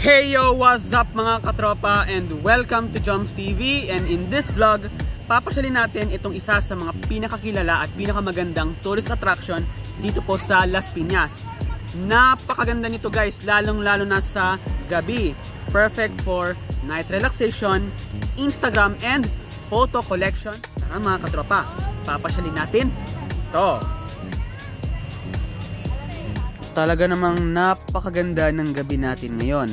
Hey yo, what's up mga katropa, and welcome to Joms TV. And in this vlog, papasyalin natin itong isa sa mga pinakakilala at pinakamagandang tourist attraction dito po sa Las Piñas. Napakaganda nito guys, lalong lalo na sa gabi. Perfect for night relaxation, Instagram and photo collection. Tara mga katropa, papasyalin natin ito. Talaga namang napakaganda ng gabi natin ngayon.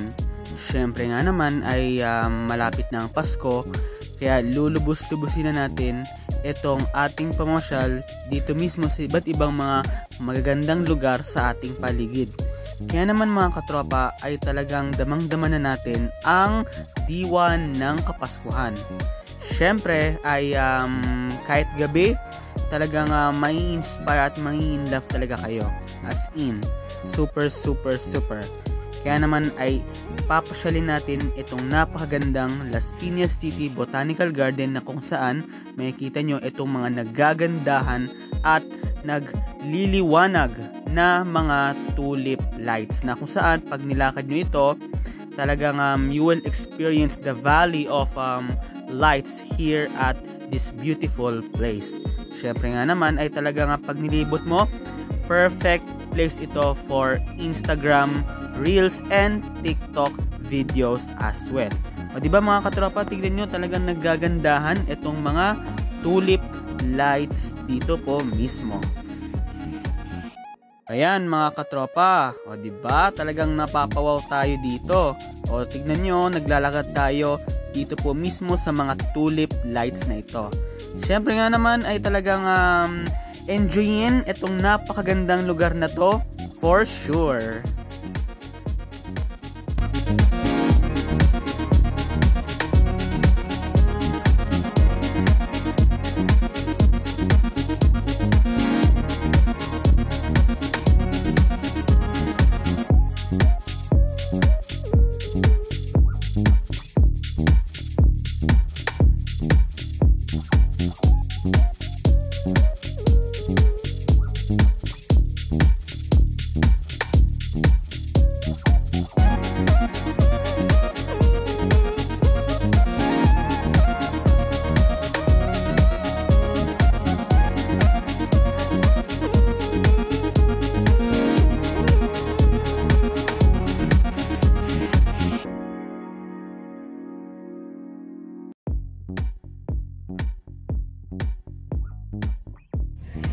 Syempre nga naman ay malapit na ang Pasko, kaya lulubos-lubusin na natin itong ating pamasyal dito mismo sa iba't ibang mga magagandang lugar sa ating paligid. Kaya naman mga katropa ay talagang damang-dama na natin ang diwa ng Kapaskuhan. Syempre ay kahit gabi talagang mai-inspire at mai-inlove talaga kayo. As in, super. Kaya naman ay papasyalin natin itong napakagandang Las Piñas City Botanical Garden na kung saan makikita nyo itong mga nagagandahan at nagliliwanag na mga tulip lights na kung saan pag nilakad nyo ito talagang you will experience the valley of lights here at this beautiful place. Syempre nga naman ay talagang pag nilibot mo, perfect place ito for Instagram Reels and TikTok videos as well. O diba mga katropa, tignan nyo talagang nagagandahan itong mga tulip lights dito po mismo. Ayan mga katropa, o diba talagang napapawaw tayo dito. O tignan nyo, naglalakad tayo dito po mismo sa mga tulip lights na ito. Syempre nga naman ay talagang enjoyin itong napakagandang lugar na to for sure.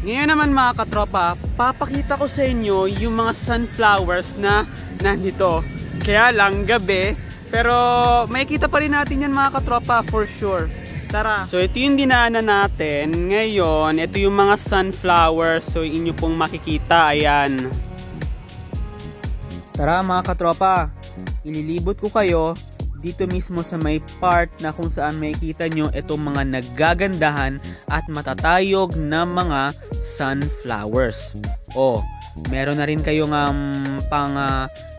Ngayon naman mga katropa, papakita ko sa inyo yung mga sunflowers na nandito. Kaya lang gabi, pero makikita pa rin natin yan mga katropa for sure. Tara! So ito yung dinaanan natin. Ngayon, ito yung mga sunflowers. So inyo pong makikita, ayan. Tara mga katropa, ililibot ko kayo dito mismo sa may part na kung saan makikita nyo itong mga nagagandahan at matatayog na mga sunflowers. O, meron na rin kayong pang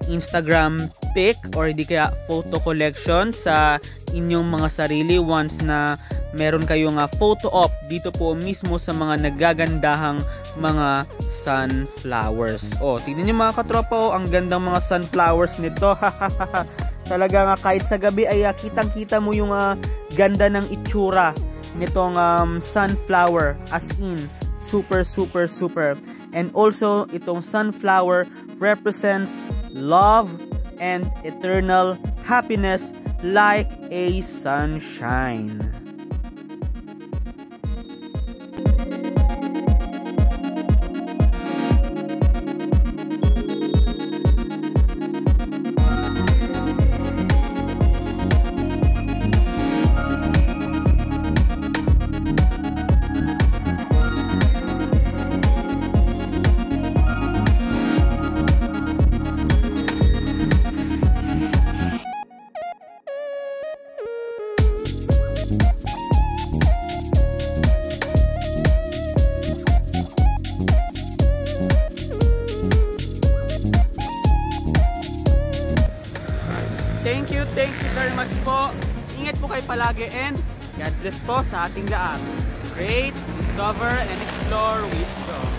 Instagram pic or di kaya photo collection sa inyong mga sarili once na meron kayong photo op dito po mismo sa mga nagagandahang mga sunflowers. O, tignan nyo mga katropa, ang gandang mga sunflowers nito. Talaga nga kahit sa gabi ay kitang-kita mo yung ganda ng itsura nitong sunflower, as in super. And also itong sunflower represents love and eternal happiness like a sunshine. Thank you very much po. Ingat po kayo palagi and God bless po sa ating lahat. Create, discover, and explore with joy.